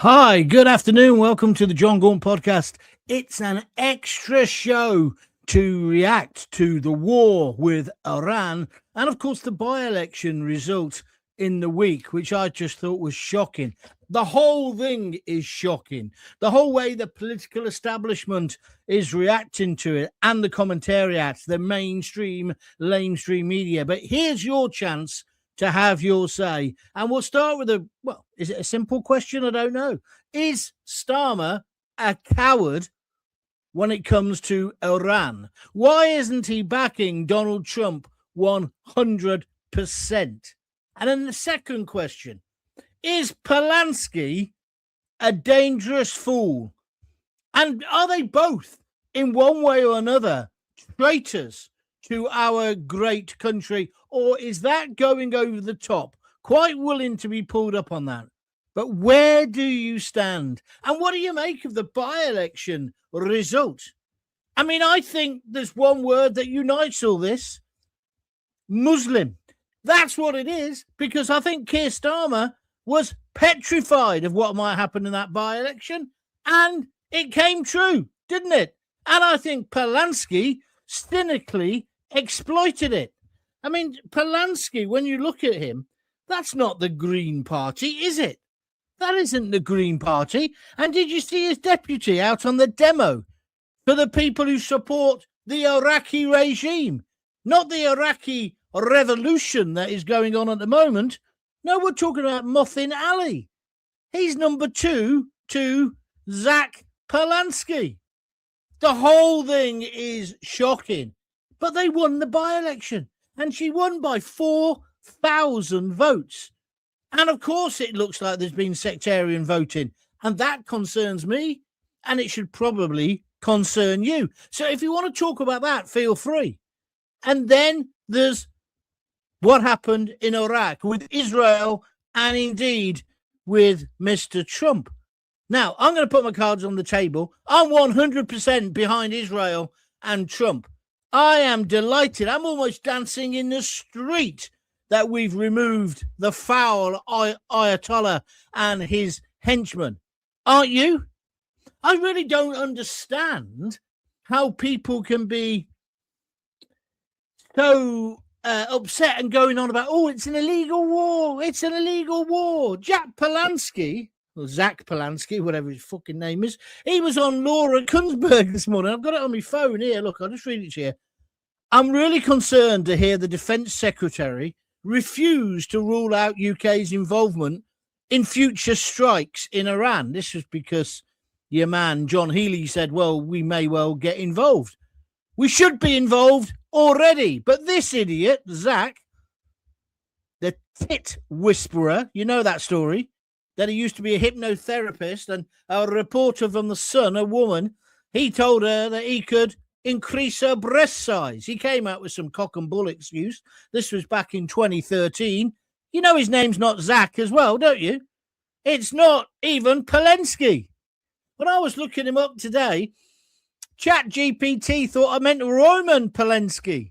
Hi, good afternoon. Welcome to the Jon Gaunt podcast. It's an extra show to react to the war with Iran and, of course, the by-election result in the week, which I just thought was shocking. The whole thing is shocking. The whole way the political establishment is reacting to it and the commentariat, the mainstream, lamestream media. But here's your chance to have your say. And we'll start with is it a simple question? I don't know. Is Starmer a coward when it comes to Iran? Why isn't he backing Donald Trump 100%? And then the second question, is Polanski a dangerous fool? And are they both, in one way or another, traitors to our great country? Or is that going over the top? Quite willing to be pulled up on that. But where do you stand? And what do you make of the by-election result? I mean, I think there's one word that unites all this. Muslim. That's what it is, because I think Keir Starmer was petrified of what might happen in that by-election, and it came true, didn't it? And I think Polanski cynically exploited it. I mean, Polanski, when you look at him, that's not the Green Party, is it? That isn't the Green Party. And did you see his deputy out on the demo for the people who support the Iraqi regime? Not the Iraqi revolution that is going on at the moment. No, we're talking about Muffin Ali. He's number 2 to Zack Polanski. The whole thing is shocking. But they won the by-election. And she won by 4,000 votes. And of course, it looks like there's been sectarian voting. And that concerns me. And it should probably concern you. So if you want to talk about that, feel free. And then there's what happened in Iraq with Israel and indeed with Mr. Trump. Now, I'm going to put my cards on the table. I'm 100% behind Israel and Trump. I am delighted. I'm almost dancing in the street that we've removed the foul Ayatollah and his henchmen. Aren't you? I really don't understand how people can be so upset and going on about, it's an illegal war. It's an illegal war. Jack Polanski, or Zack Polanski, whatever his fucking name is, he was on Laura Kunsberg this morning. I've got it on my phone here. Look, I'll just read it to you. I'm really concerned to hear the Defence Secretary refuse to rule out UK's involvement in future strikes in Iran. This was because your man, John Healey, said, well, we may well get involved. We should be involved already. But this idiot, Zack, the tit whisperer, you know that story, that he used to be a hypnotherapist, and a reporter from The Sun, a woman, he told her that he could increase her breast size. He came out with some cock and bull excuse. This was back in 2013. You know his name's not Zack as well, don't you? It's not even Polanski. When I was looking him up today, ChatGPT thought I meant Roman Polanski.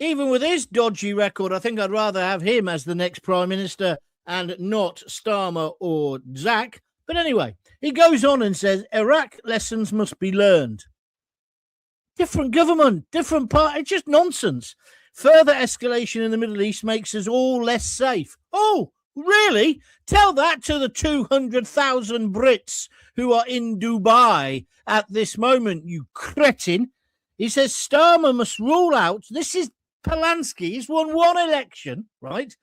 Even with his dodgy record, I think I'd rather have him as the next Prime Minister and not Starmer or Zack. But anyway, he goes on and says, Iraq lessons must be learned. Different government, different party, it's just nonsense. Further escalation in the Middle East makes us all less safe. Oh, really? Tell that to the 200,000 Brits who are in Dubai at this moment, you cretin. He says Starmer must rule out, this is Polanski, he's won one election, right,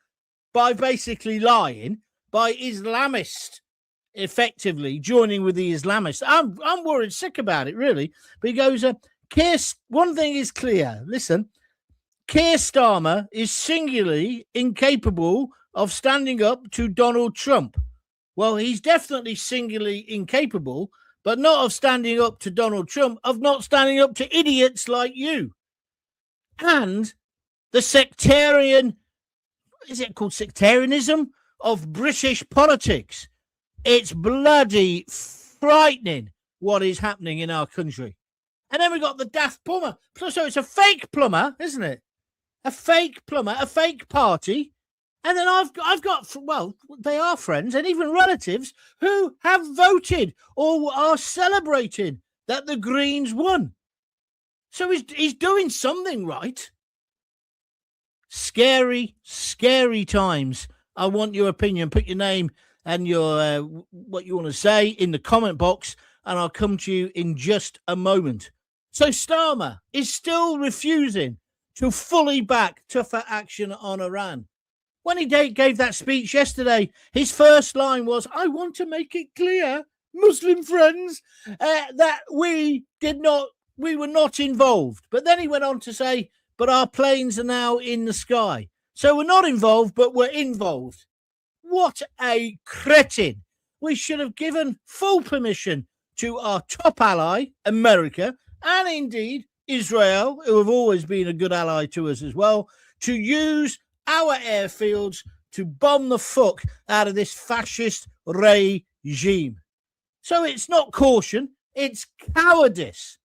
by basically lying, by Islamist, effectively joining with the Islamists. I'm worried sick about it, really. But he goes, one thing is clear. Listen, Keir Starmer is singularly incapable of standing up to Donald Trump. Well, he's definitely singularly incapable, but not of standing up to Donald Trump, of not standing up to idiots like you. And the sectarian, is it called sectarianism, of British politics. It's bloody frightening what is happening in our country. And then we got the daft plumber. So it's a fake plumber, isn't it? A fake plumber, a fake party, And then I've got, well, they are friends and even relatives who have voted or are celebrating that the Greens won. So he's doing something right. Scary, scary times. I want your opinion. Put your name and your what you want to say in the comment box, and I'll come to you in just a moment. So Starmer is still refusing to fully back tougher action on Iran. When he gave that speech yesterday, his first line was, "I want to make it clear, Muslim friends, that we were not involved." But then he went on to say, "But our planes are now in the sky. So we're not involved, but we're involved." What a cretin. We should have given full permission to our top ally, America, and indeed Israel, who have always been a good ally to us as well, to use our airfields to bomb the fuck out of this fascist regime. So it's not caution, it's cowardice.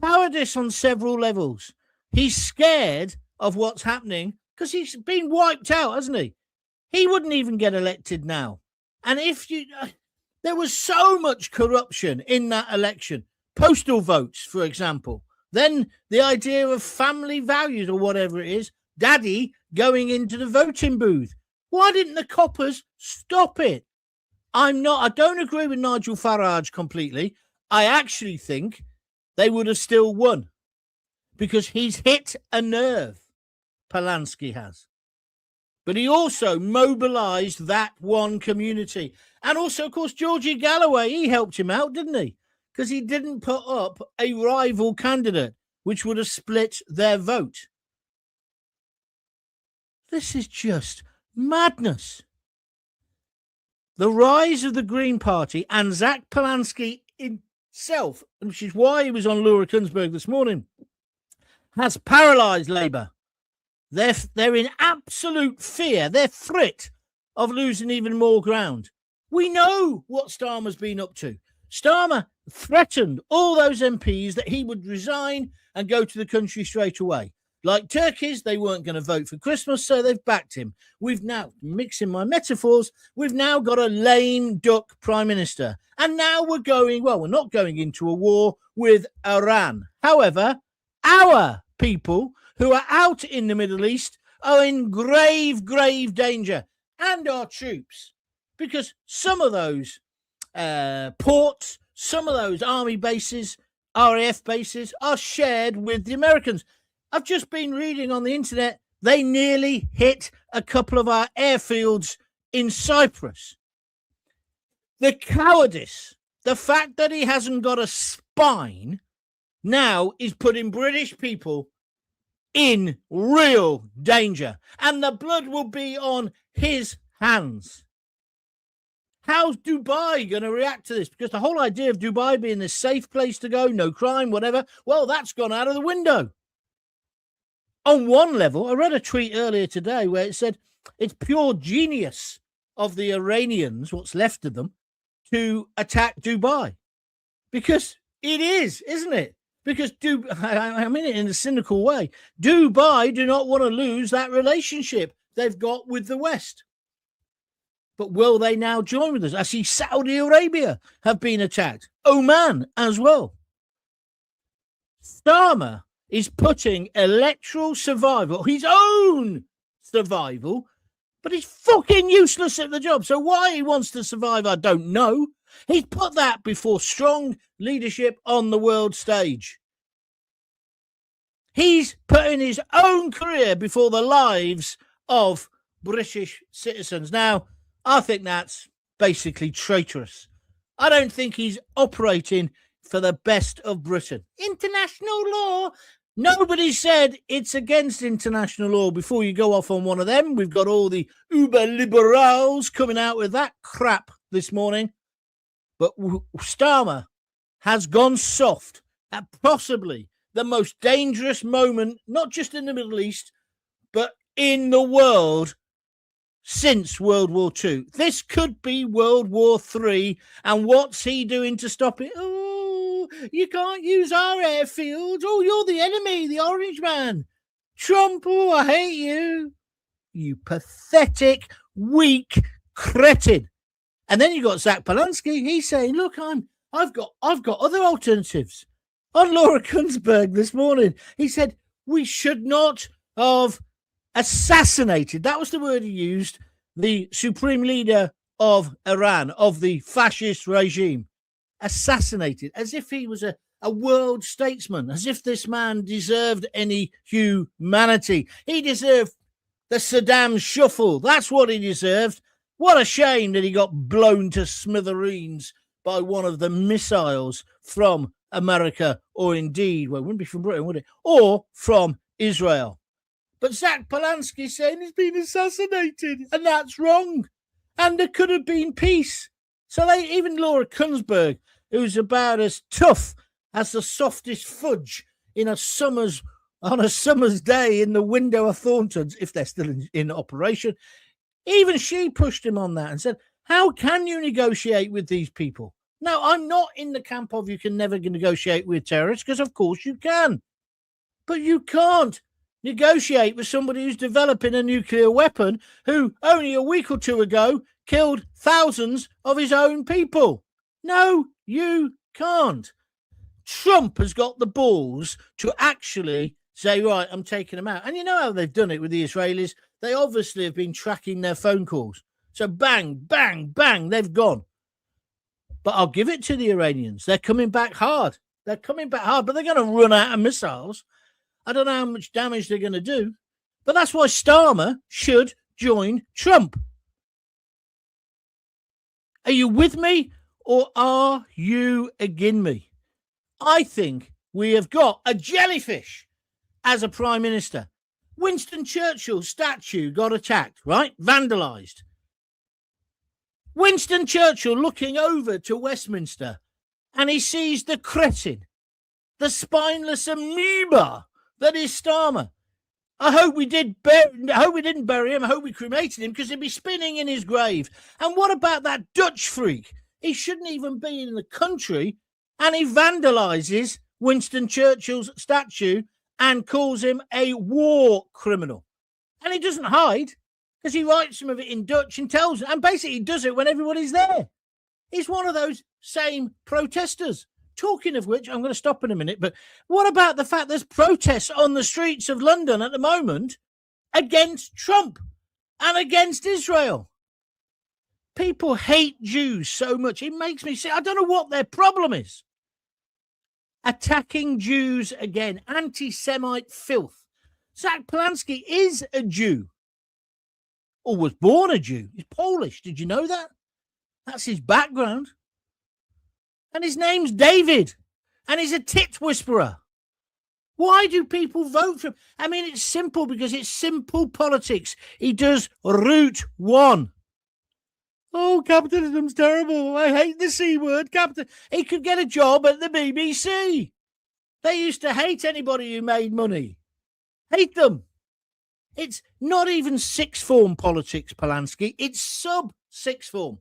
Cowardice on several levels. He's scared of what's happening because he's been wiped out, hasn't he? He wouldn't even get elected now. And there was so much corruption in that election. Postal votes, for example. Then the idea of family values or whatever it is, daddy going into the voting booth. Why didn't the coppers stop it? I don't agree with Nigel Farage completely. I actually think they would have still won because he's hit a nerve, Polanski has. But he also mobilised that one community. And also, of course, Georgie Galloway, he helped him out, didn't he? Because he didn't put up a rival candidate, which would have split their vote. This is just madness. The rise of the Green Party and Zack Polanski himself, which is why he was on Laura Kunsberg this morning, has paralysed Labour. They're in absolute fear. They're frit of losing even more ground. We know what Starmer's been up to. Starmer threatened all those MPs that he would resign and go to the country straight away. Like turkeys, they weren't going to vote for Christmas, so they've backed him. We've now, mixing my metaphors, we've now got a lame duck prime minister. And now we're not going into a war with Iran. However, our people who are out in the Middle East are in grave, grave danger. And our troops. Because some of those ports, some of those army bases, RAF bases, are shared with the Americans. I've just been reading on the internet, they nearly hit a couple of our airfields in Cyprus. The cowardice, the fact that he hasn't got a spine now is putting British people in real danger. And the blood will be on his hands. How's Dubai going to react to this? Because the whole idea of Dubai being this safe place to go, no crime, whatever, well, that's gone out of the window. On one level, I read a tweet earlier today where it said it's pure genius of the Iranians, what's left of them, to attack Dubai. Because it is, isn't it? Because I mean it in a cynical way. Dubai do not want to lose that relationship they've got with the West. But will they now join with us? I see Saudi Arabia have been attacked. Oman as well. Starmer is putting electoral survival, his own survival, but he's fucking useless at the job. So why he wants to survive, I don't know. He's put that before strong leadership on the world stage. He's putting his own career before the lives of British citizens. Now, I think that's basically traitorous. I don't think he's operating for the best of Britain. International law. Nobody said it's against international law before you go off on one of them. We've got all the uber liberals coming out with that crap this morning. But Starmer has gone soft at possibly the most dangerous moment, not just in the Middle East, but in the world since World War II. This could be World War III. And what's he doing to stop it? Oh, you can't use our airfields. Oh, you're the enemy, the orange man. Trump, oh, I hate you. you pathetic, weak cretin. And then you got Zack Polanski. He's saying, look, I've got other alternatives. On Laura Kunsberg this morning, he said, we should not have assassinated, that was the word he used, the supreme leader of Iran, of the fascist regime. Assassinated, as if he was a world statesman, as if this man deserved any humanity. He deserved the Saddam shuffle. That's what he deserved. What a shame that he got blown to smithereens by one of the missiles from America, or indeed, well, it wouldn't be from Britain, would it? Or from Israel. But Zack Polanski saying he's been assassinated, and that's wrong. And there could have been peace. So even Laura Kunsberg, who's about as tough as the softest fudge on a summer's day in the window of Thornton's, if they're still in operation, even she pushed him on that and said, how can you negotiate with these people? Now, I'm not in the camp of you can never negotiate with terrorists, because of course you can. But you can't negotiate with somebody who's developing a nuclear weapon, who only a week or two ago killed thousands of his own people. No, you can't. Trump has got the balls to actually say, right, I'm taking them out. And you know how they've done it with the Israelis? They obviously have been tracking their phone calls. So bang, bang, bang, they've gone. But I'll give it to the Iranians. They're coming back hard. They're coming back hard, but they're going to run out of missiles. I don't know how much damage they're going to do. But that's why Starmer should join Trump. Are you with me, or are you against me? I think we have got a jellyfish as a prime minister. Winston Churchill's statue got attacked, right? Vandalised. Winston Churchill looking over to Westminster, and he sees the cretin, the spineless amoeba that is Starmer. I hope we didn't bury him. I hope we cremated him, because he'd be spinning in his grave. And what about that Dutch freak? He shouldn't even be in the country, and he vandalises Winston Churchill's statue and calls him a war criminal. And he doesn't hide, because he writes some of it in Dutch and basically does it when everybody's there. He's one of those same protesters. Talking of which, I'm going to stop in a minute, but what about the fact there's protests on the streets of London at the moment against Trump and against Israel? People hate Jews so much. It makes me say, I don't know what their problem is. Attacking Jews again, anti-Semite filth. Zack Polanski is a Jew, or was born a Jew. He's Polish. Did you know that? That's his background. And his name's David. And he's a tit whisperer. Why do people vote for him? I mean, it's simple, because it's simple politics. He does route one. Oh, capitalism's terrible. I hate the C word. He could get a job at the BBC. They used to hate anybody who made money. Hate them. It's not even sixth form politics, Polanski. It's sub-sixth form.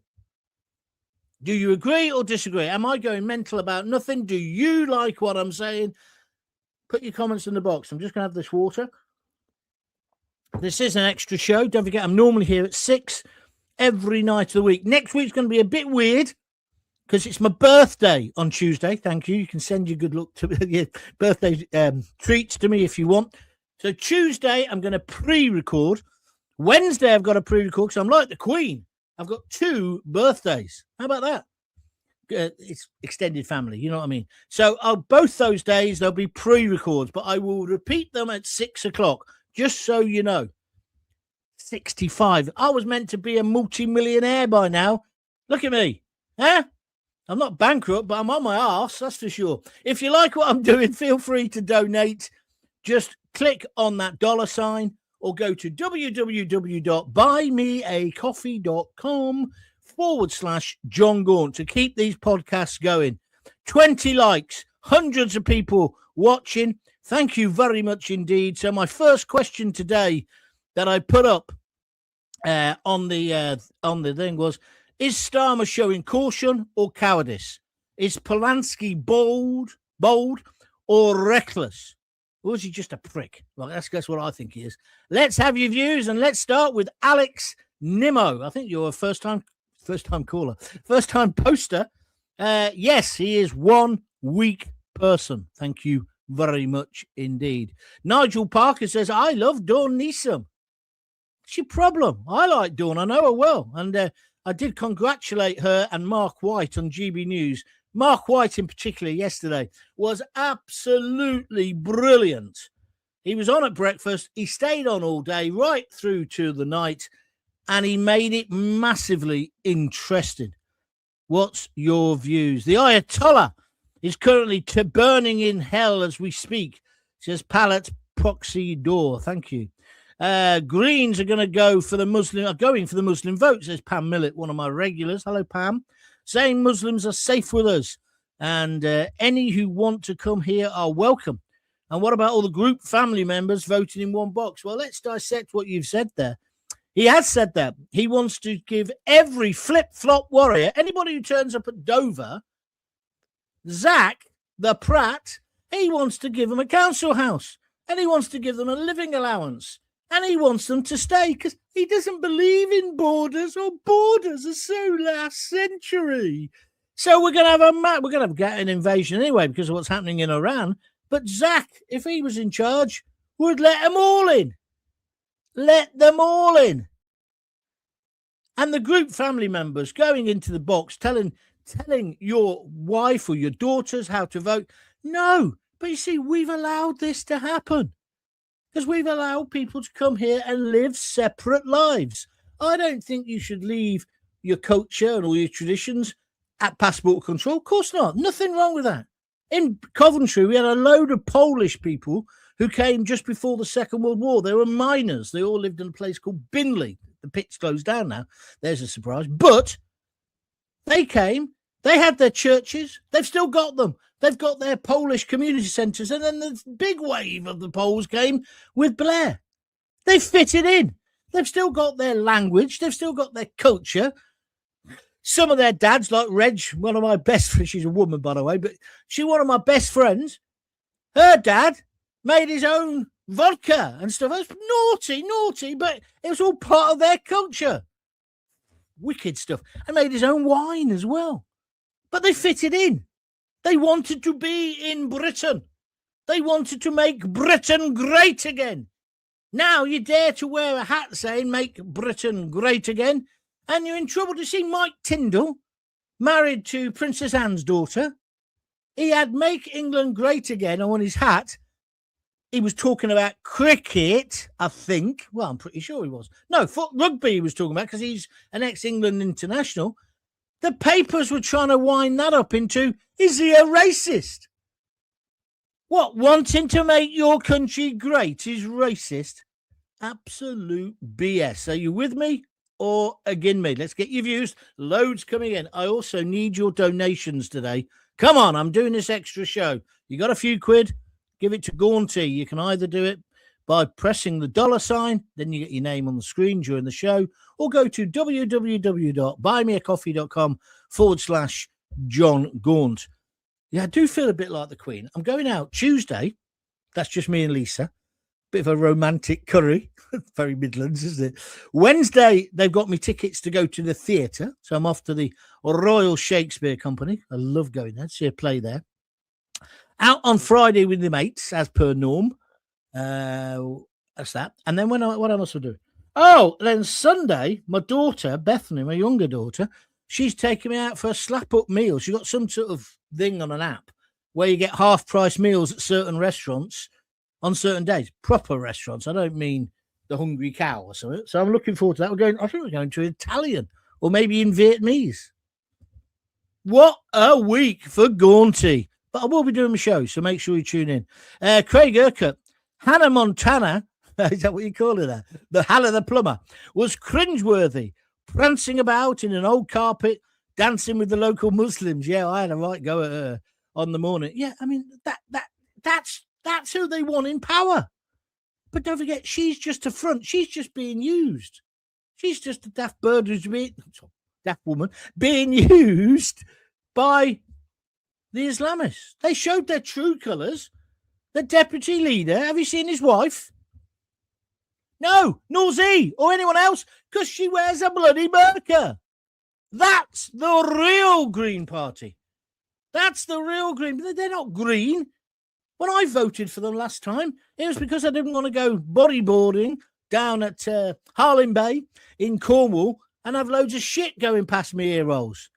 Do you agree or disagree? Am I going mental about nothing? Do you like what I'm saying? Put your comments in the box. I'm just going to have this water. This is an extra show. Don't forget, I'm normally here at 6 every night of the week. Next week's going to be a bit weird, because it's my birthday on Tuesday. Thank you. You can send your good luck to your birthday treats to me if you want. So Tuesday, I'm going to pre-record. Wednesday, I've got a pre-record, because I'm like the Queen. I've got 2 birthdays. How about that? It's extended family, you know what I mean? So both those days, there'll be pre-records, but I will repeat them at 6 o'clock, just so you know. 65. I was meant to be a multi-millionaire by now. Look at me. Huh? I'm not bankrupt, but I'm on my arse, that's for sure. If you like what I'm doing, feel free to donate. Just click on that $sign, or go to www.buymeacoffee.com/Jon Gaunt to keep these podcasts going. 20 likes, hundreds of people watching. Thank you very much indeed. So my first question today that I put up on the thing was, is Starmer showing caution or cowardice? Is Polanski bold or reckless? Or is he just a prick? Well, that's what I think he is. Let's have your views, and let's start with Alex Nimmo. I think you're a first-time caller, first-time poster. Yes, he is one weak person. Thank you very much indeed. Nigel Parker says, I love Dawn Neeson. What's your problem? I like Dawn. I know her well. And I did congratulate her and Mark White on GB News. Mark White in particular yesterday was absolutely brilliant. He was on at breakfast. He stayed on all day, right through to the night, and he made it massively interesting. What's your views? The Ayatollah is currently burning in hell as we speak, says Pallet Proxy Door. Thank you. Greens are going for the Muslim vote, says Pam Millett, one of my regulars. Hello, Pam. Saying Muslims are safe with us, and any who want to come here are welcome. And what about all the group family members voting in one box? Well, let's dissect what you've said there. He has said that he wants to give every flip-flop warrior, anybody who turns up at Dover, Zack the Pratt, he wants to give them a council house, and he wants to give them a living allowance, and he wants them to stay because he doesn't believe in borders, or borders are so last century. So we're going to get an invasion anyway because of what's happening in Iran. But Zack, if he was in charge, would let them all in. Let them all in. And the group family members going into the box, telling your wife or your daughters how to vote. No, but you see, we've allowed this to happen because we've allowed people to come here and live separate lives. I don't think you should leave your culture and all your traditions at passport control. Of course not. Nothing wrong with that. In Coventry, we had a load of Polish people who came just before the Second World War. They were miners. They all lived in a place called Binley. The pit's closed down now. There's a surprise. But they came. They had their churches. They've still got them. They've got their Polish community centres. And then the big wave of the Poles came with Blair. They fitted in. They've still got their language. They've still got their culture. Some of their dads, like Reg, one of my best friends, she's a woman, by the way, but she's one of my best friends. Her dad made his own vodka and stuff. It was naughty, but it was all part of their culture. Wicked stuff. And made his own wine as well. But they fitted in. They wanted to be in Britain. They wanted to make Britain great again. Now you dare to wear a hat saying make Britain great again, and you're in trouble. To see Mike Tyndall, married to Princess Anne's daughter, he had make England great again on his hat. He was talking about cricket, I think. Well, I'm pretty sure he was. No, rugby he was talking about because he's an ex-England international. The papers were trying to wind that up into, is he a racist? What, wanting to make your country great is racist? Absolute BS. Are you with me or against me? Let's get your views. Loads coming in. I also need your donations today. Come on, I'm doing this extra show. You got a few quid? Give it to Gaunty. You can either do it by pressing the $sign, then you get your name on the screen during the show, or go to www.buymeacoffee.com/Jon Gaunt. Yeah, I do feel a bit like the Queen. I'm going out Tuesday. That's just me and Lisa. Bit of a romantic curry. Very Midlands, isn't it? Wednesday, they've got me tickets to go to the theatre. So I'm off to the Royal Shakespeare Company. I love going there. See a play there. Out on Friday with the mates, as per norm. That's that. And then what else will I do? Oh, then Sunday, my daughter, Bethany, my younger daughter, she's taking me out for a slap-up meal. She got some sort of thing on an app where you get half-price meals at certain restaurants on certain days. Proper restaurants. I don't mean the Hungry Cow or something. So I'm looking forward to that. I think we're going to Italian or maybe in Vietnamese. What a week for Gaunty. But I will be doing a show, so make sure you tune in. Craig Urquhart, Hannah Montana, is that what you call her? The Hannah the Plumber, was cringeworthy, prancing about in an old carpet, dancing with the local Muslims. Yeah, I had a right go at her on the morning. Yeah, I mean, that's who they want in power. But don't forget, she's just a front. She's just being used. She's just a daft bird daft woman being used by the Islamists. They showed their true colours The deputy leader, have you seen his wife? No, nor he or anyone else, because she wears a bloody burqa. That's the real Green Party. That's the real Green. They're not green. When I voted for them last time, it was because I didn't want to go bodyboarding down at Harlem Bay in Cornwall and have loads of shit going past me ear rolls.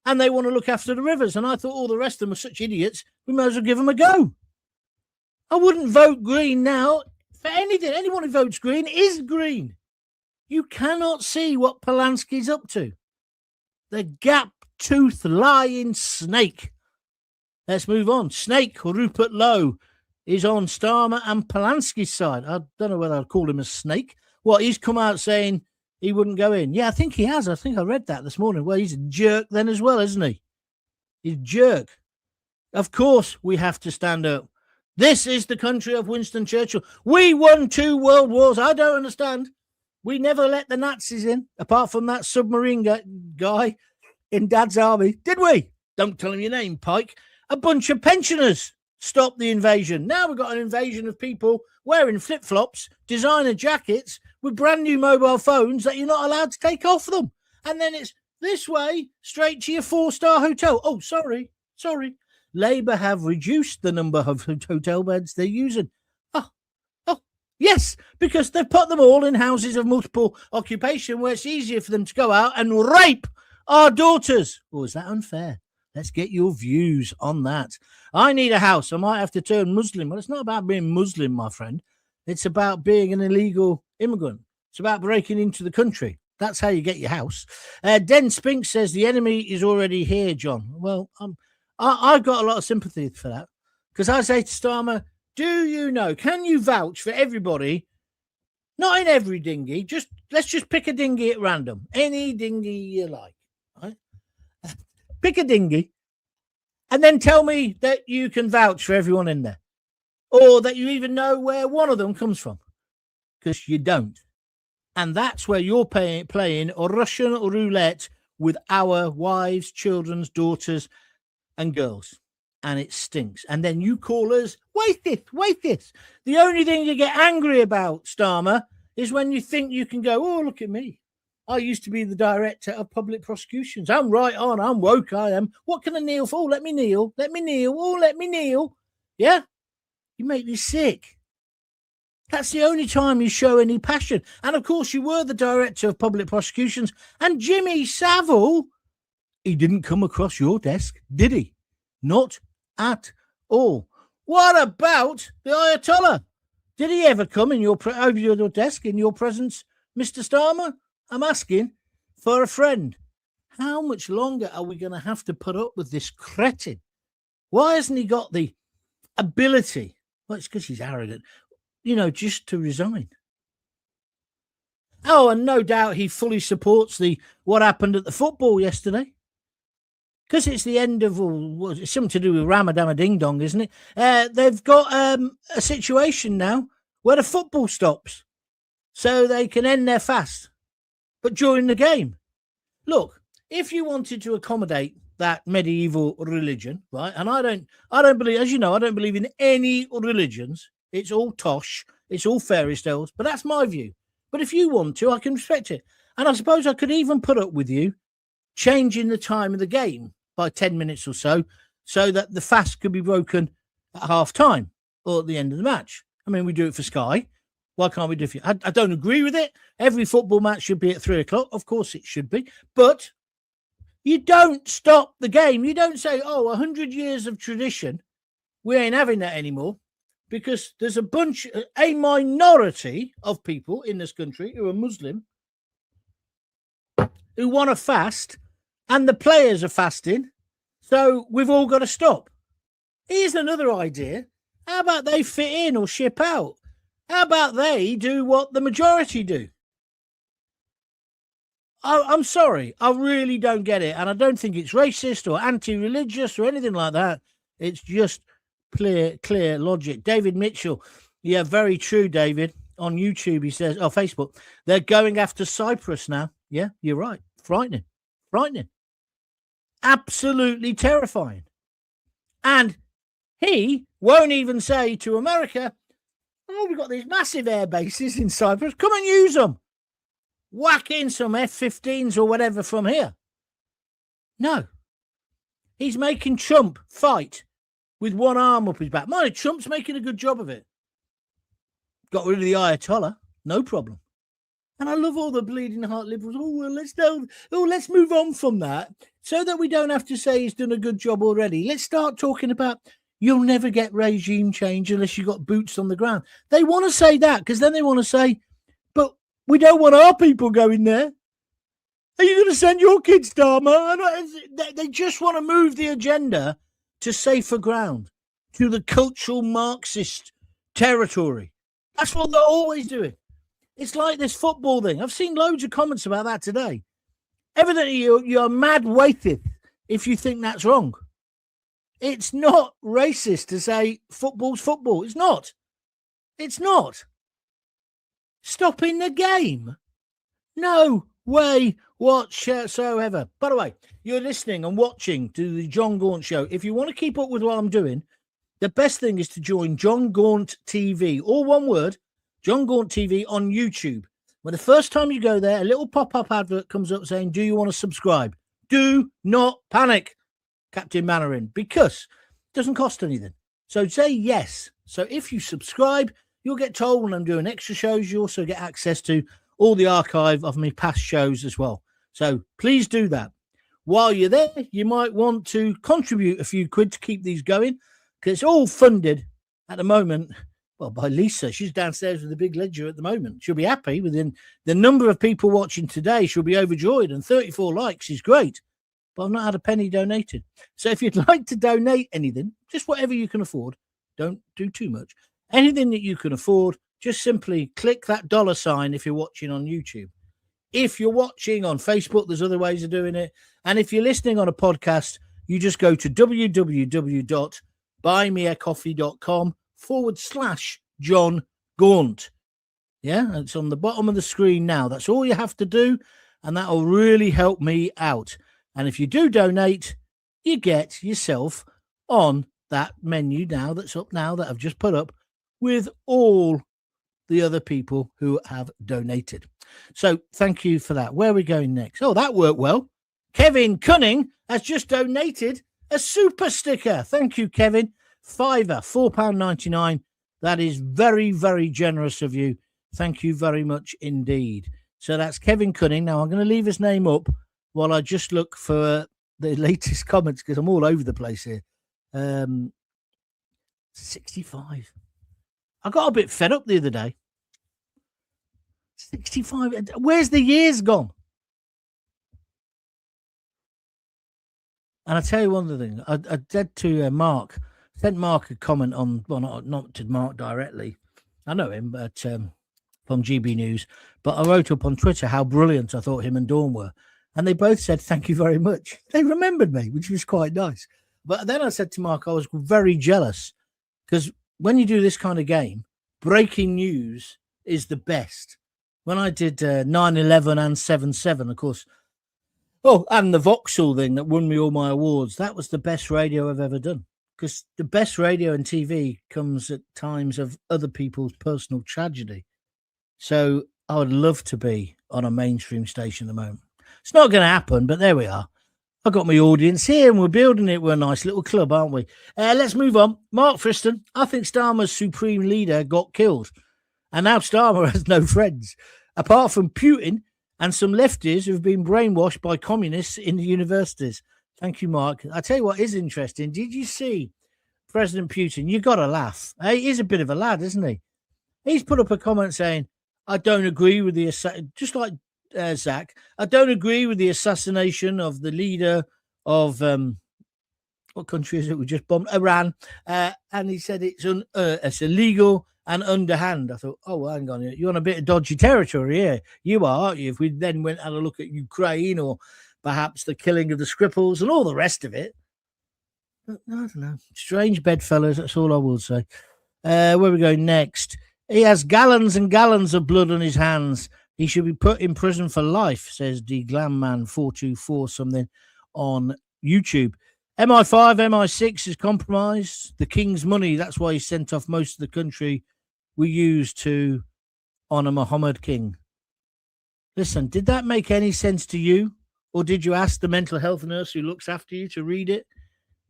And they want to look after the rivers. And I thought all the rest of them are such idiots, we might as well give them a go. I wouldn't vote green now for anything. Anyone who votes green is green. You cannot see what Polanski's up to. The gap-toothed lying snake. Let's move on. Snake Rupert Lowe is on Starmer and Polanski's side. I don't know whether I'd call him a snake. What, he's come out saying he wouldn't go in? Yeah, I think he has. I think I read that this morning. Well, he's a jerk then as well, isn't he? He's a jerk. Of course we have to stand up. This is the country of Winston Churchill. We won 2 world wars. I don't understand. We never let the Nazis in, apart from that submarine guy in Dad's army. Did we? Don't tell him your name, Pike. A bunch of pensioners stopped the invasion. Now we've got an invasion of people wearing flip-flops, designer jackets, with brand new mobile phones that you're not allowed to take off them. And then it's this way, straight to your 4-star hotel. Oh, sorry. Labour have reduced the number of hotel beds they're using. Yes, because they've put them all in houses of multiple occupation where it's easier for them to go out and rape our daughters. Oh, is that unfair? Let's get your views on that. I need a house. I might have to turn Muslim. Well, it's not about being Muslim, my friend. It's about being an illegal immigrant. It's about breaking into the country. That's how you get your house. Den Spink says the enemy is already here, John. Well, I've got a lot of sympathy for that, because I say to Starmer, do you know, can you vouch for everybody? Not in every dinghy. Let's just pick a dinghy at random. Any dinghy you like. Right? Pick a dinghy and then tell me that you can vouch for everyone in there, or that you even know where one of them comes from, because you don't. And that's where you're playing Russian roulette with our wives, children's, daughters and girls. And it stinks. And then you call us, wait this. The only thing you get angry about, Starmer, is when you think you can go, oh, look at me. I used to be the director of public prosecutions. I'm right on. I'm woke. I am. What can I kneel for? Oh, let me kneel. Let me kneel. Oh, let me kneel. Yeah? You make me sick. That's the only time you show any passion. And, of course, you were the director of public prosecutions. And Jimmy Savile, he didn't come across your desk, did he? Not at all. What about the Ayatollah? Did he ever come in over your desk in your presence, Mr. Starmer? I'm asking for a friend. How much longer are we going to have to put up with this cretin? Why hasn't he got the ability? Well, it's because he's arrogant, just to resign. Oh, and no doubt he fully supports what happened at the football yesterday. Because it's the end of, it's something to do with Ramadan Ding Dong, isn't it? They've got a situation now where the football stops so they can end their fast, but during the game. Look, if you wanted to accommodate that medieval religion, right? And I don't believe, as you know, I don't believe in any religions. It's all tosh. It's all fairy tales, but that's my view. But if you want to, I can respect it. And I suppose I could even put up with you changing the time of the game by 10 minutes or so that the fast could be broken at half time or at the end of the match. I mean, we do it for Sky. Why can't we do it? I don't agree with it. Every football match should be at 3:00. Of course it should be. But you don't stop the game. You don't say, 100 years of tradition, we ain't having that anymore, because there's a minority of people in this country who are Muslim who want to fast, and the players are fasting, so we've all got to stop. Here's another idea. How about they fit in or ship out? How about they do what the majority do? I'm sorry. I really don't get it. And I don't think it's racist or anti-religious or anything like that. It's just clear logic. David Mitchell. Yeah, very true, David. On YouTube, he says, Facebook, they're going after Cyprus now. Yeah, you're right. Frightening. Absolutely terrifying. And He won't even say to America, oh, we've got these massive air bases in Cyprus. Come and use them. Whack in some F-15s or whatever from here. No. He's making Trump fight with one arm up his back. Mind, Trump's making a good job of it. Got rid of the Ayatollah. No problem. And I love all the bleeding heart liberals. Let's move on from that so that we don't have to say he's done a good job already. Let's start talking about you'll never get regime change unless you've got boots on the ground. They want to say that because then they want to say, but we don't want our people going there. Are you going to send your kids, Starmer? They just want to move the agenda to safer ground, to the cultural Marxist territory. That's what they're always doing. It's like this football thing. I've seen loads of comments about that today. Evidently, you're mad weighted if you think that's wrong. It's not racist to say football's football. It's not. It's not. Stopping the game? No way whatsoever. By the way, you're listening and watching to the Jon Gaunt Show. If you want to keep up with what I'm doing, the best thing is to join Jon Gaunt TV, all one word, Jon Gaunt TV on YouTube. When the first time you go there, a little pop-up advert comes up saying, do you want to subscribe? Do not panic, Captain Mannering, because it doesn't cost anything. So say yes. So if you subscribe, you'll get told when I'm doing extra shows. You also get access to all the archive of my past shows as well. So please do that. While you're there, you might want to contribute a few quid to keep these going, because it's all funded at the moment, well, by Lisa. She's downstairs with a big ledger at the moment. She'll be happy within the number of people watching today. She'll be overjoyed, and 34 likes is great. But I've not had a penny donated. So if you'd like to donate anything, just whatever you can afford, don't do too much. Anything that you can afford, just simply click that $ if you're watching on YouTube. If you're watching on Facebook, there's other ways of doing it. And if you're listening on a podcast, you just go to www.buymeacoffee.com/Jon Gaunt. Yeah, it's on the bottom of the screen now. That's all you have to do, and that'll really help me out. And if you do donate, you get yourself on that menu now that's up now that I've just put up with all the other people who have donated. So thank you for that. Where are we going next? Oh, that worked well. Kevin Cunning has just donated a super sticker. Thank you, Kevin. Fiver, £4.99. That is very, very generous of you. Thank you very much indeed. So that's Kevin Cunning. Now I'm going to leave his name up while I just look for the latest comments because I'm all over the place here. 65. I got a bit fed up the other day. 65. Where's the years gone? And I tell you one other thing. I said to Mark, sent Mark a comment on, well, not to Mark directly. I know him, but from GB News. But I wrote up on Twitter how brilliant I thought him and Dawn were. And they both said, thank you very much. They remembered me, which was quite nice. But then I said to Mark, I was very jealous because when you do this kind of game, breaking news is the best. When I did 9/11 and 7/7, of course, oh, and the Vauxhall thing that won me all my awards, that was the best radio I've ever done. Because the best radio and TV comes at times of other people's personal tragedy. So I would love to be on a mainstream station at the moment. It's not going to happen, but there we are. I've got my audience here and we're building it. We're a nice little club, aren't we? Let's move on. Mark Friston, I think Starmer's supreme leader got killed. And now Starmer has no friends, apart from Putin and some lefties who've been brainwashed by communists in the universities. Thank you, Mark. I tell you what is interesting. Did you see President Putin? You got to laugh. He's a bit of a lad, isn't he? He's put up a comment saying, I don't agree with the, just like Zach, I don't agree with the assassination of the leader of, what country is it we just bombed? Iran. And he said it's illegal and underhand. I thought, oh, well, hang on, you're on a bit of dodgy territory here. You are, aren't you? If we then went and had a look at Ukraine or perhaps the killing of the Skripals and all the rest of it. But, I don't know. Strange bedfellows, that's all I will say. Where we go next? He has gallons and gallons of blood on his hands. He should be put in prison for life, says the Glam Man 424 something on YouTube. MI5, MI6 is compromised. The king's money, that's why he sent off most of the country we used to honour Mohammed King. Listen, did that make any sense to you? Or did you ask the mental health nurse who looks after you to read it?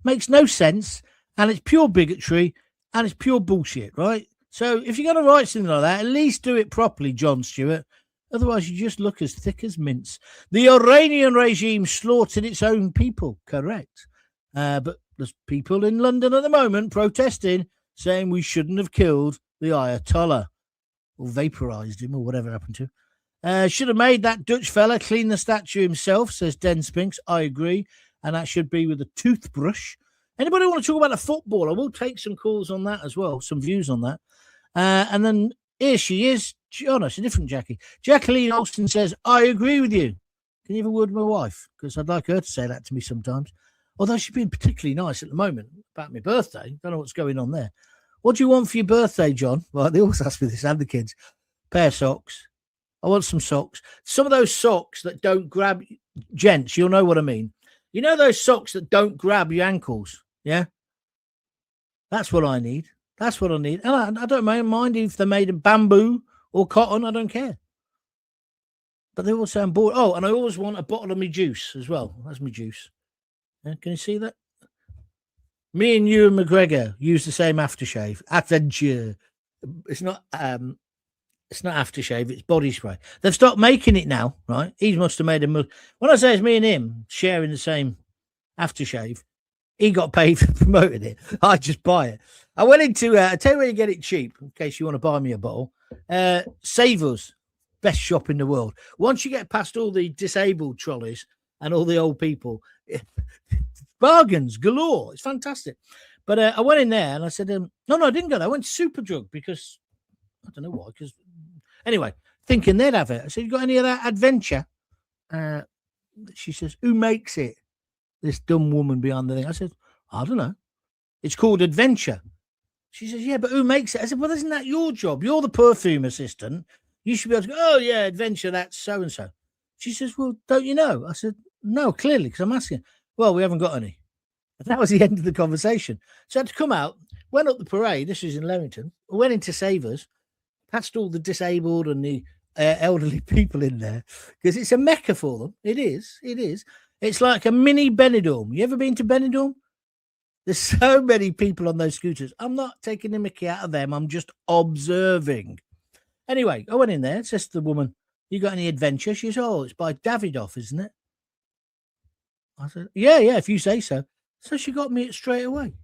Makes no sense, and it's pure bigotry, and it's pure bullshit, right? So if you're going to write something like that, at least do it properly, Jon Stewart. Otherwise, you just look as thick as mince. The Iranian regime slaughtered its own people, correct. But there's people in London at the moment protesting, saying we shouldn't have killed the Ayatollah or vaporized him or whatever happened to him. Should have made that Dutch fella clean the statue himself, says Den Spinks. I agree. And that should be with a toothbrush. Anybody want to talk about the football? I will take some calls on that as well, some views on that. And then here she is. Oh, no, it's a different Jackie. Jacqueline Olsen says, I agree with you. Can you have a word with my wife? Because I'd like her to say that to me sometimes. Although she's been particularly nice at the moment about my birthday. Don't know what's going on there. What do you want for your birthday, John? Well, they always ask me this, and the kids. Pair of socks. I want some socks. Some of those socks that don't grab, gents, you'll know what I mean. You know those socks that don't grab your ankles? Yeah? That's what I need. That's what I need. And I don't mind if they're made of bamboo or cotton. I don't care. But they all sound bored. Oh, and I always want a bottle of my juice as well. That's my juice. Yeah, can you see that? Me and Ewan McGregor use the same aftershave. Adventure. It's not aftershave, it's body spray. They've stopped making it now, right? He must have made a when I say it's me and him sharing the same aftershave, he got paid for promoting it. I just buy it. I went into I tell you where you get it cheap, in case you want to buy me a bottle. Savers, best shop in the world. Once you get past all the disabled trolleys and all the old people, bargains galore. It's fantastic. But I went in there and I said, no, I didn't go there. I went to Superdrug because I don't know why. Because anyway, thinking they'd have it. I said, you got any of that adventure? She says, who makes it? This dumb woman behind the thing. I said, I don't know. It's called Adventure. She says, yeah, but who makes it? I said, well, isn't that your job? You're the perfume assistant. You should be able to go, oh, yeah, Adventure, that's so-and-so. She says, well, don't you know? I said, no, clearly, because I'm asking. Well, we haven't got any. And that was the end of the conversation. So I had to come out, went up the parade. This was in Leamington. Went into Savers, passed all the disabled and the elderly people in there because it's a mecca for them. It is. It is. It's like a mini Benidorm. You ever been to Benidorm? There's so many people on those scooters. I'm not taking the mickey out of them. I'm just observing. Anyway, I went in there. It says to the woman, you got any adventure? She says, oh, it's by Davidoff, isn't it? I said, yeah, if you say so. So she got me it straight away.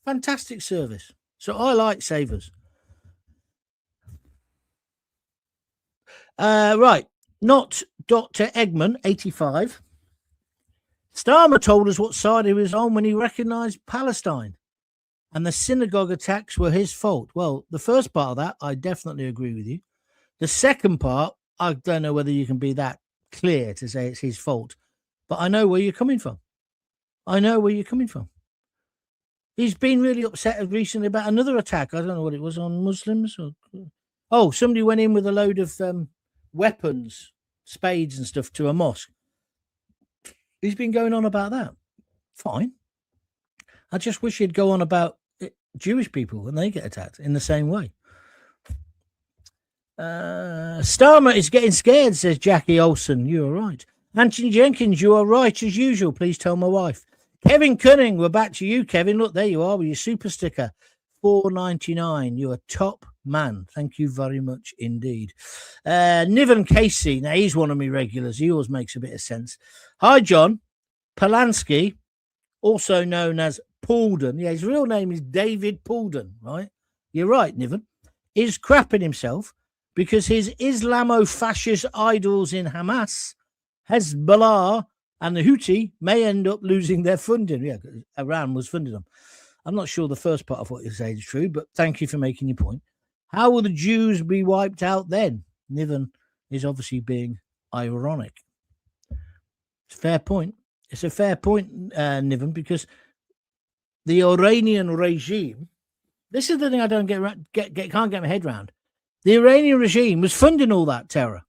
Fantastic service. So I like Savers. Right. Not Dr. Eggman, 85. Starmer told us what side he was on when he recognised Palestine and the synagogue attacks were his fault. Well, the first part of that, I definitely agree with you. The second part, I don't know whether you can be that clear to say it's his fault, but I know where you're coming from. He's been really upset recently about another attack. I don't know what it was, on Muslims. Somebody went in with a load of weapons, spades and stuff to a mosque. He's been going on about that. Fine. I just wish he'd go on about Jewish people when they get attacked in the same way. Starmer is getting scared, says Jackie Olsen. You are right. Anthony Jenkins, you are right as usual. Please tell my wife. Kevin Cunning, we're back to you, Kevin. Look, there you are with your super sticker. $4.99. You're a top man. Thank you very much indeed. Niven Casey, now he's one of my regulars. He always makes a bit of sense. Hi, John. Polanski, also known as Paulden. Yeah, his real name is David Paulden, right? You're right, Niven. Is crapping himself because his Islamo-fascist idols in Hamas, Hezbollah, and the Houthi may end up losing their funding. Yeah, Iran was funding them. I'm not sure the first part of what you say is true, but thank you for making your point. How will the Jews be wiped out then? Niven is obviously being ironic. It's a fair point. It's a fair point, Niven, because the Iranian regime, this is the thing I don't can't get my head around. The Iranian regime was funding all that terror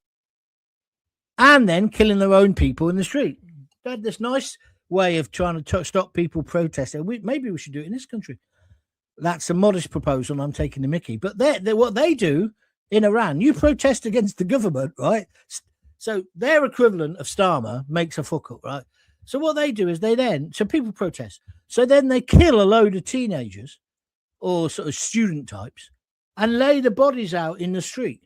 and then killing their own people in the street. They had this nice way of trying to stop people protesting. Maybe we should do it in this country. That's a modest proposal. And I'm taking the mickey. But what they do in Iran, you protest against the government, right? So their equivalent of Starmer makes a fuck up, right? So what they do is so people protest. So then they kill a load of teenagers or sort of student types and lay the bodies out in the street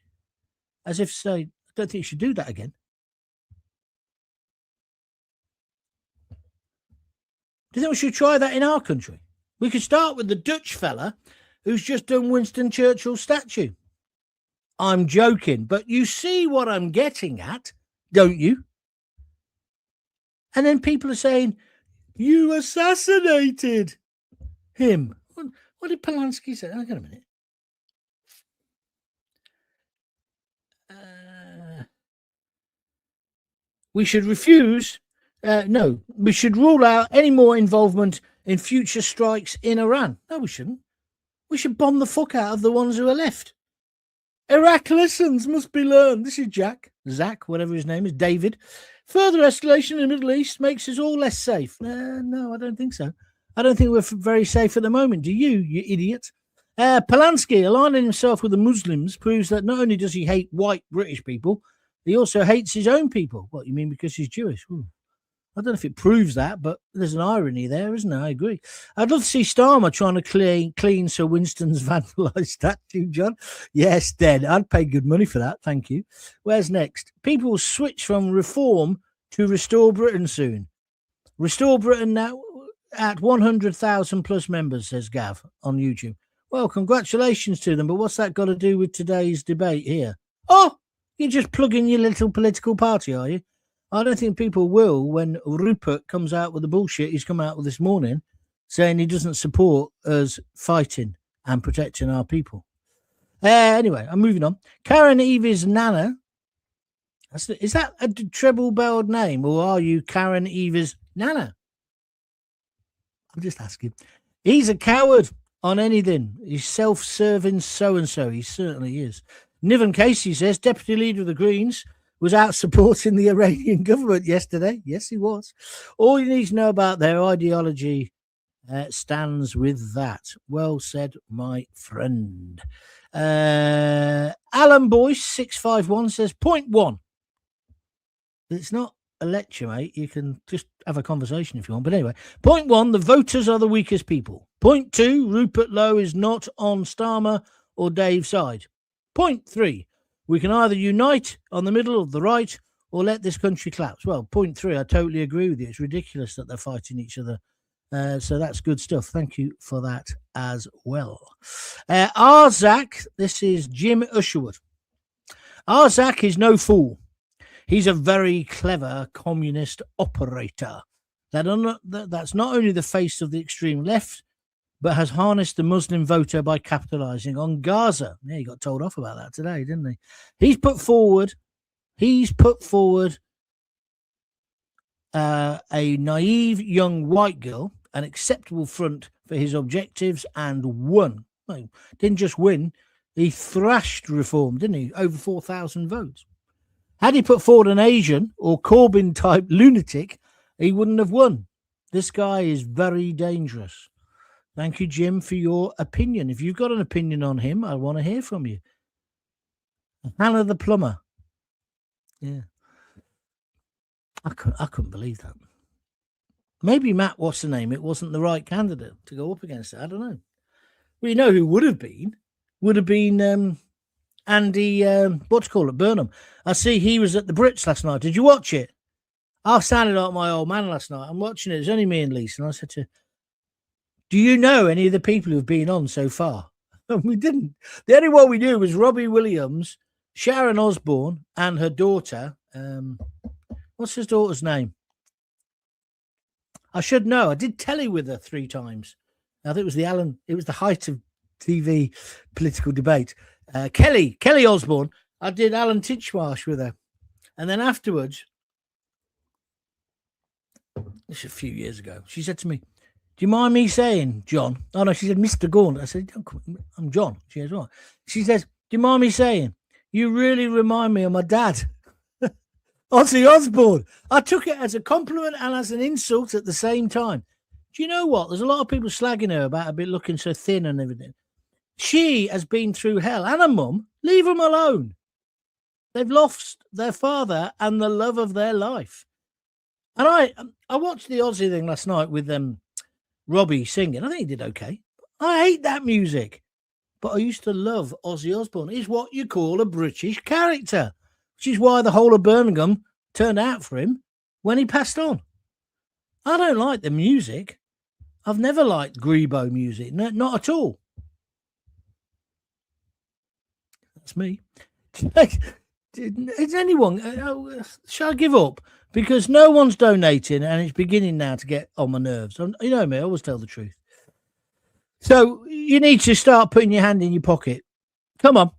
as if to say, I don't think you should do that again. Do you think we should try that in our country? We could start with the Dutch fella who's just done Winston Churchill's statue. I'm joking, but you see what I'm getting at, don't you? And then people are saying, you assassinated him. What did Polanski say? Hang on a minute. We should refuse. No, we should rule out any more involvement in future strikes in Iran. No, we shouldn't. We should bomb the fuck out of the ones who are left. Iraq lessons must be learned. This is Zack, whatever his name is, David. Further escalation in the Middle East makes us all less safe. No, I don't think so. I don't think we're very safe at the moment. Do you idiot? Polanski, aligning himself with the Muslims, proves that not only does he hate white British people, he also hates his own people. What, you mean because he's Jewish? I don't know if it proves that, but there's an irony there, isn't there? I agree. I'd love to see Starmer trying to clean Sir Winston's vandalised statue, John. Yes, then. I'd pay good money for that. Thank you. Where's next? People will switch from reform to Restore Britain soon. Restore Britain now at 100,000 plus members, says Gav on YouTube. Well, congratulations to them, but what's that got to do with today's debate here? Oh, you're just plugging your little political party, are you? I don't think people will when Rupert comes out with the bullshit he's come out with this morning, saying he doesn't support us fighting and protecting our people. Anyway, I'm moving on. Karen Evie's Nana. Is that a treble-belled name, or are you Karen Evie's Nana? I'm just asking. He's a coward on anything. He's self-serving so-and-so. He certainly is. Niven Casey says, Deputy Leader of the Greens was out supporting the Iranian government yesterday. Yes, he was. All you need to know about their ideology stands with that. Well said, my friend. Alan Boyce, 651, says, point one. It's not a lecture, mate. You can just have a conversation if you want. But anyway, point one, the voters are the weakest people. Point two, Rupert Lowe is not on Starmer or Dave's side. Point three, we can either unite on the middle of the right or let this country collapse. Well, point three, I totally agree with you. It's ridiculous that they're fighting each other. So that's good stuff. Thank you for that as well. Zack, this is Jim Usherwood. Zack is no fool. He's a very clever communist operator. That's not only the face of the extreme left, but has harnessed the Muslim voter by capitalizing on Gaza. Yeah, he got told off about that today, didn't he? He's put forward a naive young white girl, an acceptable front for his objectives, and won. Well, didn't just win, he thrashed reform, didn't he? Over 4,000 votes. Had he put forward an Asian or Corbyn-type lunatic, he wouldn't have won. This guy is very dangerous. Thank you, Jim, for your opinion. If you've got an opinion on him, I want to hear from you. Hannah the plumber. Yeah. I couldn't believe that. Maybe Matt, what's the name? It wasn't the right candidate to go up against it. I don't know. Well, you know who would have been? Would have been Andy, Burnham. I see he was at the Brits last night. Did you watch it? I sounded like my old man last night. I'm watching it. It's only me and Lisa. And I said to her, do you know any of the people who've been on so far? And we didn't. The only one we knew was Robbie Williams, Sharon Osbourne, and her daughter. What's his daughter's name? I should know. I did telly with her 3 times. I think it was the height of TV political debate. Kelly Osbourne. I did Alan Titchmarsh with her. And then afterwards, this is a few years ago, she said to me, do you mind me saying, John? Oh, no, she said, Mr. Gaunt. I said, I'm John. She says, what? She says, do you mind me saying, you really remind me of my dad. Ozzy Osbourne. I took it as a compliment and as an insult at the same time. Do you know what? There's a lot of people slagging her about a bit looking so thin and everything. She has been through hell. And her mum, leave them alone. They've lost their father and the love of their life. And I watched the Ozzy thing last night with Robbie singing. I think he did okay. I hate that music. But I used to love Ozzy Osbourne. He's what you call a British character, which is why the whole of Birmingham turned out for him when he passed on. I don't like the music. I've never liked Grebo music. No, not at all. That's me. Is anyone? Shall I give up? Because no one's donating and it's beginning now to get on my nerves. You know me, I always tell the truth. So you need to start putting your hand in your pocket. Come on.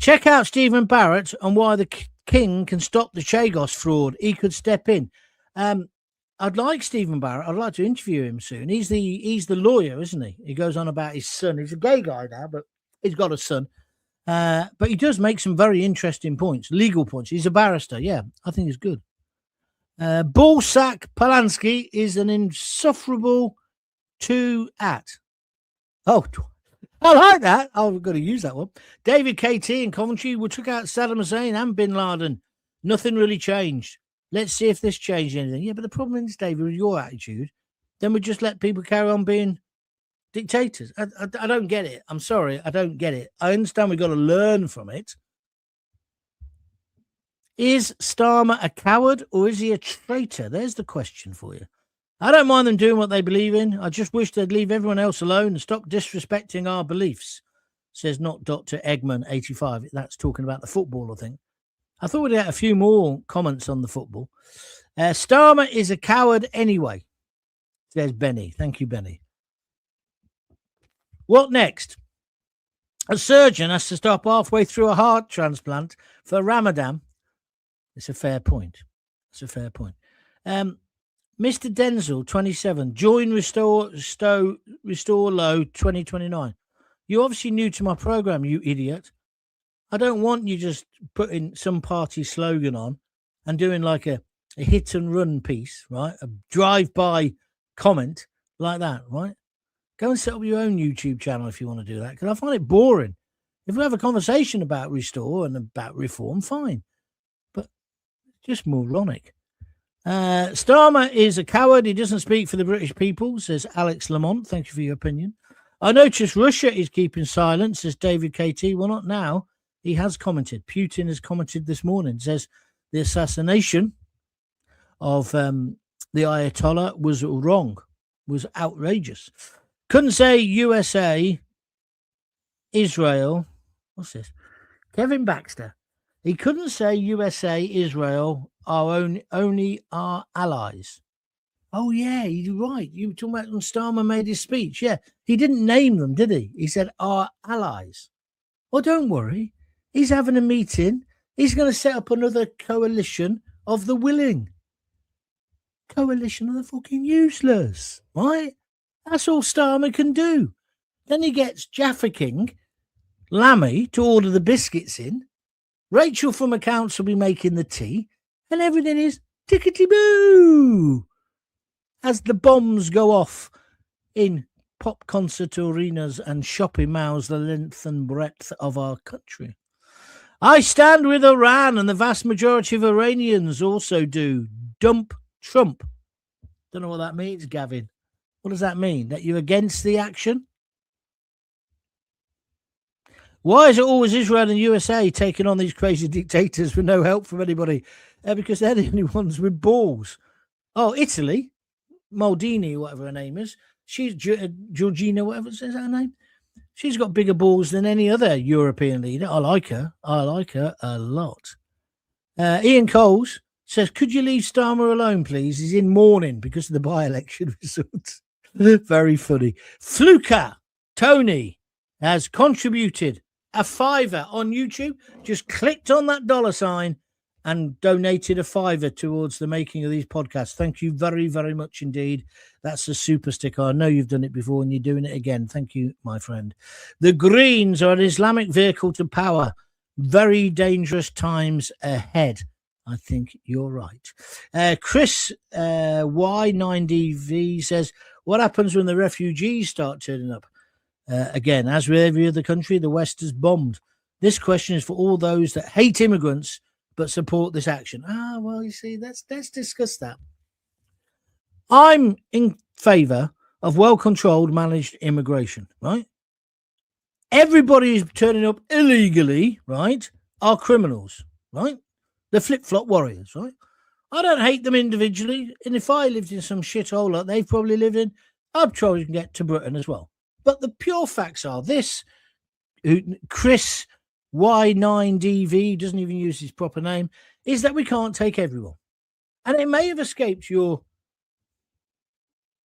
Check out Stephen Barrett and why the king can stop the Chagos fraud. He could step in. I'd like Stephen Barrett. I'd like to interview him soon. He's the lawyer, isn't he? He goes on about his son. He's a gay guy now, but he's got a son. But he does make some very interesting points, legal points. He's a barrister. Yeah, I think he's good. Zack Polanski is an insufferable at. Oh, I like that. I'm going to use that one. David KT in Coventry, we took out Saddam Hussein and Bin Laden. Nothing really changed. Let's see if this changed anything. Yeah, but the problem is, David, with your attitude, then we just let people carry on being dictators. I don't get it. I'm sorry. I don't get it. I understand we've got to learn from it. Is Starmer a coward or is he a traitor? There's the question for you. I don't mind them doing what they believe in. I just wish they'd leave everyone else alone and stop disrespecting our beliefs, says not Dr. Eggman 85. That's talking about the football, I think. I thought we'd get a few more comments on the football. Starmer is a coward anyway, says Benny. Thank you, Benny. What next? A surgeon has to stop halfway through a heart transplant for Ramadan. It's a fair point. It's a fair point. Mr. Denzel, 27, join Restore Low 2029. You're obviously new to my program, you idiot. I don't want you just putting some party slogan on and doing like a hit and run piece, right? A drive-by comment like that, right? Go and set up your own YouTube channel if you want to do that, because I find it boring. If we have a conversation about restore and about reform, fine. But just moronic. Starmer is a coward. He doesn't speak for the British people, says Alex Lamont. Thank you for your opinion. I notice Russia is keeping silent, says David KT. Well, not now. He has commented. Putin has commented this morning. Says the assassination of the Ayatollah was wrong, was outrageous. Couldn't say USA, Israel. What's this? Kevin Baxter. He couldn't say USA, Israel are only our allies. Oh, yeah, you're right. You were talking about when Starmer made his speech. Yeah, he didn't name them, did he? He said our allies. Well, don't worry. He's having a meeting. He's going to set up another coalition of the willing. Coalition of the fucking useless, right? That's all Starmer can do. Then he gets Jaffa King, Lammy, to order the biscuits in. Rachel from accounts will be making the tea. And everything is tickety-boo as the bombs go off in pop concert arenas and shopping malls the length and breadth of our country. I stand with Iran, and the vast majority of Iranians also do. Dump Trump. Don't know what that means, Gavin. What does that mean? That you're against the action? Why is it always Israel and USA taking on these crazy dictators with no help from anybody? Because they're the only ones with balls. Oh, Italy, Maldini, whatever her name is. She's Georgina, whatever says her name. She's got bigger balls than any other European leader. I like her. I like her a lot. Ian Coles says, could you leave Starmer alone, please? He's in mourning because of the by-election results. Very funny. Fluka Tony has contributed a $5 on YouTube. Just clicked on that $sign and donated a $5 towards the making of these podcasts. Thank you very, very much indeed. That's a super sticker. I know you've done it before and you're doing it again. Thank you, my friend. The Greens are an Islamic vehicle to power. Very dangerous times ahead. I think you're right. Chris Y9DV says, what happens when the refugees start turning up? Again, as with every other country, the West has bombed. This question is for all those that hate immigrants but support this action. Well, you see, let's discuss that. I'm in favour of well-controlled, managed immigration, right? Everybody who's turning up illegally, right, are criminals, right? The flip-flop warriors, right? I don't hate them individually, and if I lived in some shithole like they've probably lived in, I'd try to get to Britain as well. But the pure facts are this: Chris Y9DV doesn't even use his proper name, is that we can't take everyone. And it may have escaped your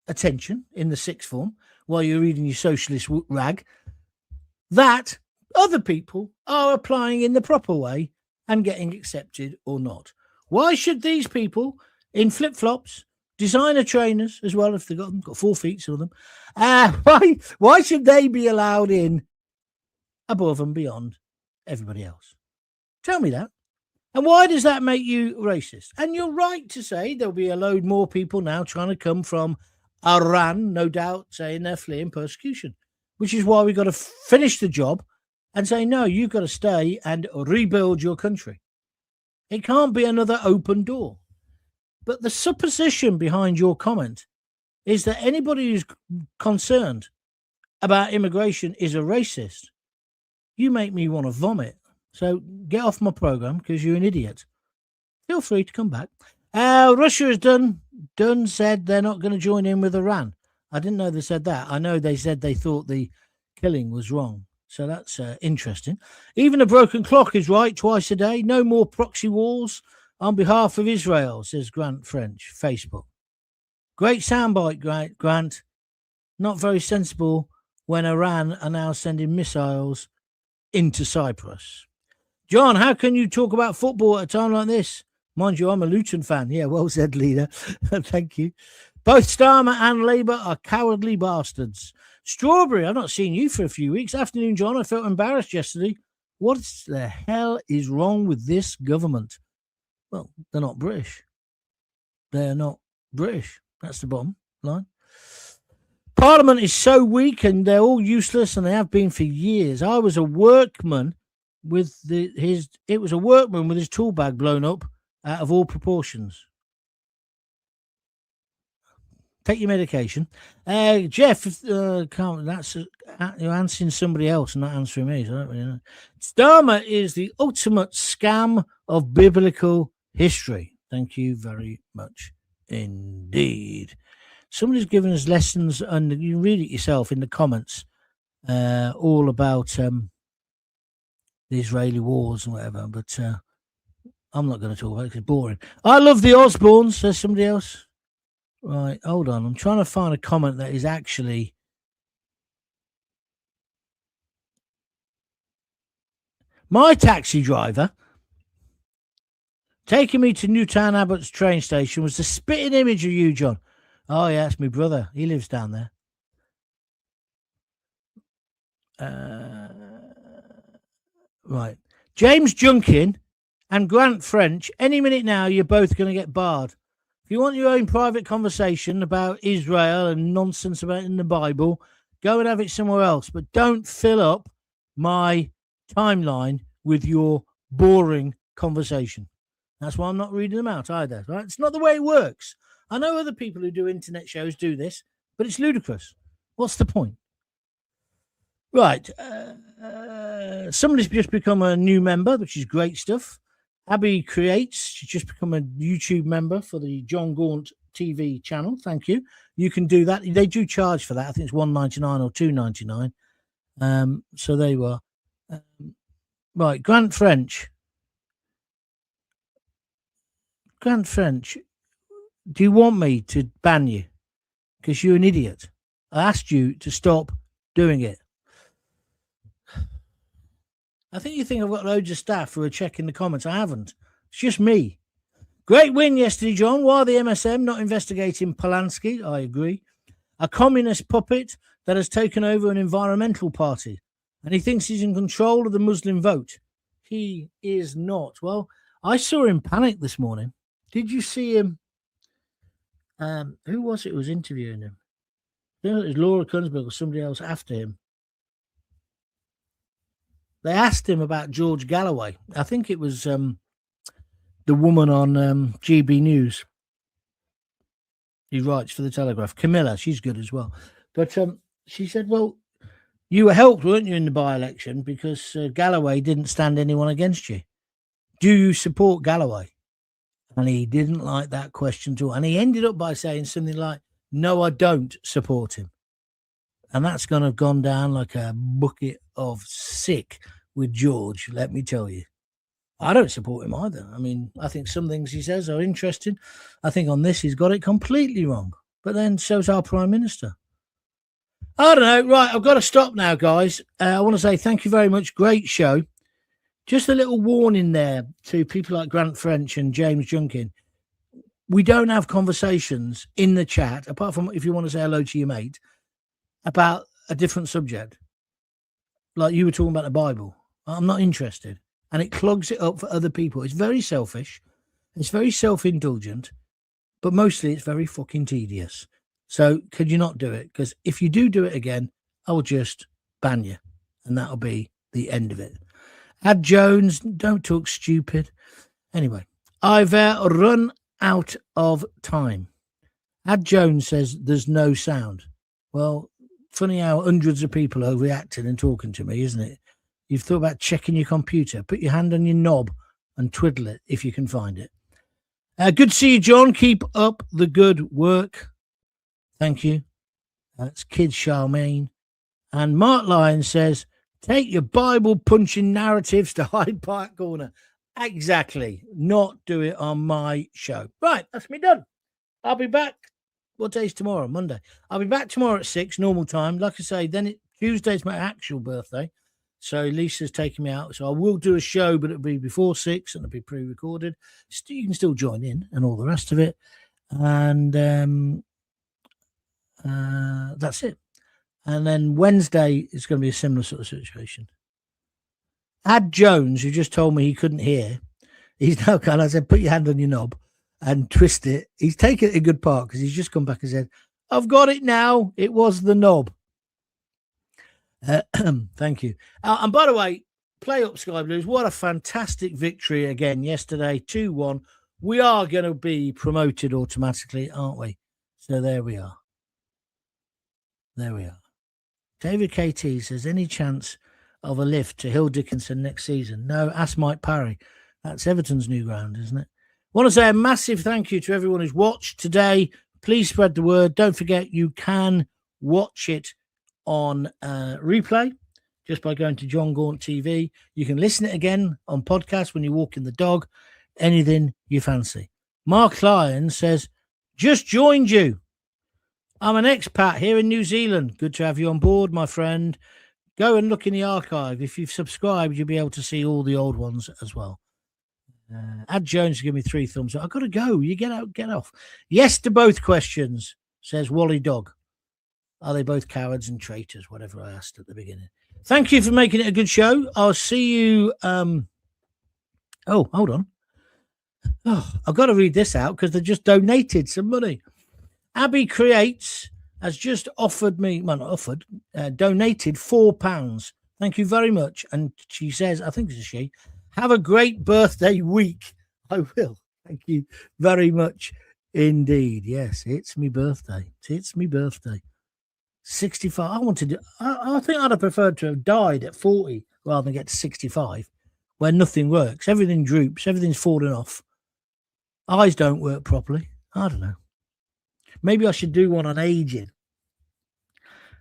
attention in the sixth form while you're reading your socialist rag that other people are applying in the proper way and getting accepted or not. Why should these people in flip-flops, designer trainers as well, if they've got 4 feet, some of them, why should they be allowed in above and beyond everybody else? Tell me that. And why does that make you racist? And you're right to say there'll be a load more people now trying to come from Iran, no doubt, saying they're fleeing persecution, which is why we've got to finish the job and say, no, you've got to stay and rebuild your country. It can't be another open door. But the supposition behind your comment is that anybody who's concerned about immigration is a racist. You make me want to vomit. So get off my program because you're an idiot. Feel free to come back. Russia has done said they're not going to join in with Iran. I didn't know they said that. I know they said they thought the killing was wrong. So that's interesting. Even a broken clock is right twice a day. No more proxy wars on behalf of Israel, says Grant French, Facebook. Great soundbite, Grant. Not very sensible when Iran are now sending missiles into Cyprus. John, how can you talk about football at a time like this? Mind you, I'm a Luton fan. Yeah, well said, leader. Thank you. Both Starmer and Labour are cowardly bastards. Strawberry, I've not seen you for a few weeks. Afternoon, John. I felt embarrassed yesterday. What the hell is wrong with this government? Well, they're not British. They're not British. That's the bottom line. Parliament is so weak and they're all useless, and they have been for years. I was a workman with his tool bag blown up out of all proportions. Take your medication. Jeff, you're answering somebody else and not answering me. So I don't really know. Starmer is the ultimate scam of biblical history. Thank you very much indeed. Somebody's given us lessons, and you can read it yourself in the comments, all about the Israeli wars and whatever, but I'm not going to talk about it because it's boring. I love the Osbournes, says somebody else. Right, hold on. I'm trying to find a comment that is actually... My taxi driver taking me to Newtown Abbott's train station was the spitting image of you, John. Oh, yeah, that's my brother. He lives down there. Right. James Junkin and Grant French, any minute now, you're both going to get barred. If you want your own private conversation about Israel and nonsense about it in the Bible, go and have it somewhere else. But don't fill up my timeline with your boring conversation. That's why I'm not reading them out either. Right? It's not the way it works. I know other people who do internet shows do this, but it's ludicrous. What's the point? Right. Somebody's just become a new member, which is great stuff. Abby Creates, she's just become a YouTube member for the Jon Gaunt TV channel. Thank you. You can do that. They do charge for that. I think it's $1.99 or $2.99. So there you are. Right, Grant French. Grant French, do you want me to ban you? Because you're an idiot. I asked you to stop doing it. I think you think I've got loads of staff who are checking the comments. I haven't. It's just me. Great win yesterday, John. Why the MSM not investigating Polanski? I agree. A communist puppet that has taken over an environmental party. And he thinks he's in control of the Muslim vote. He is not. Well, I saw him panic this morning. Did you see him? Who was it who was interviewing him? It was Laura Kunsberg or somebody else after him. They asked him about George Galloway. I think it was the woman on GB News. He writes for the Telegraph. Camilla, she's good as well. But she said, well, you were helped, weren't you, in the by-election because Galloway didn't stand anyone against you. Do you support Galloway? And he didn't like that question at all. And he ended up by saying something like, no, I don't support him. And that's going to have gone down like a bucket of sick with George, let me tell you. I don't support him either. I mean, I think some things he says are interesting. I think on this he's got it completely wrong. But then so's our Prime Minister. I don't know. Right, I've got to stop now, guys. I want to say thank you very much. Great show. Just a little warning there to people like Grant French and James Junkin. We don't have conversations in the chat, apart from if you want to say hello to your mate, about a different subject. Like you were talking about the Bible. I'm not interested. And it clogs it up for other people. It's very selfish. It's very self-indulgent. But mostly it's very fucking tedious. So could you not do it? Because if you do it again, I will just ban you. And that'll be the end of it. Ad Jones, don't talk stupid. Anyway, I've run out of time. Ad Jones says there's no sound. Well, funny how hundreds of people are reacting and talking to me, isn't it? You've thought about checking your computer. Put your hand on your knob and twiddle it if you can find it. Good to see you, John. Keep up the good work. Thank you. That's Kid Charmaine. And Mark Lyons says, take your Bible-punching narratives to Hyde Park Corner. Exactly. Not do it on my show. Right, that's me done. I'll be back. What day's tomorrow? Monday. I'll be back tomorrow at 6, normal time. Like I say, then Tuesday's my actual birthday. So Lisa's taking me out. So I will do a show, but it'll be before 6 and it'll be pre-recorded. You can still join in and all the rest of it. And that's it. And then Wednesday is going to be a similar sort of situation. Ad Jones, who just told me he couldn't hear, he's now kind of, I said, put your hand on your knob and twist it. He's taken it in good part because he's just come back and said, I've got it now. It was the knob. Thank you. And by the way, play up Sky Blues. What a fantastic victory again yesterday, 2-1. We are going to be promoted automatically, aren't we? So there we are. There we are. David KT says, any chance of a lift to Hill Dickinson next season? No, ask Mike Parry. That's Everton's new ground, isn't it? I want to say a massive thank you to everyone who's watched today. Please spread the word. Don't forget you can watch it on replay just by going to Jon Gaunt TV. You can listen it again on podcast when you're walking the dog, anything you fancy. Mark Lyons says, just joined you. I'm an expat here in New Zealand. Good to have you on board, my friend. Go and look in the archive. If you've subscribed, you'll be able to see all the old ones as well. Ad Jones give me 3 thumbs up. I've got to go. You get out, get off. Yes to both questions, says Wally Dog. Are they both cowards and traitors? Whatever I asked at the beginning. Thank you for making it a good show. I'll see you. Oh, hold on. Oh, I've got to read this out because they just donated some money. Abby Creates has just offered me, well, not offered, donated £4. Thank you very much. And she says, I think it's a she, have a great birthday week. I will. Thank you very much indeed. Yes, it's me birthday. It's me birthday. 65. I think I'd have preferred to have died at 40 rather than get to 65 where nothing works. Everything droops. Everything's falling off. Eyes don't work properly. I don't know. Maybe I should do one on aging.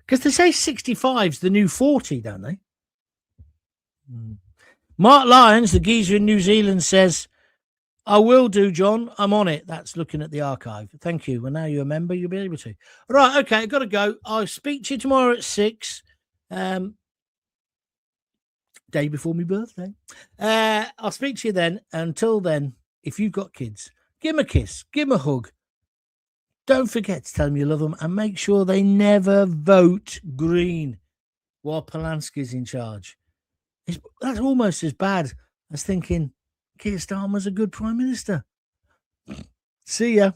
Because they say 65's the new 40, don't they? Mark Lyons, the geezer in New Zealand, says, I will do, John. I'm on it. That's looking at the archive. Thank you. Well, now you're a member, you'll be able to. Right, okay, I've got to go. I'll speak to you tomorrow at 6. Day before my birthday. I'll speak to you then. Until then, if you've got kids, give them a kiss, give them a hug. Don't forget to tell them you love them and make sure they never vote Green while Polanski's in charge. That's almost as bad as thinking Keir Starmer's a good Prime Minister. See ya.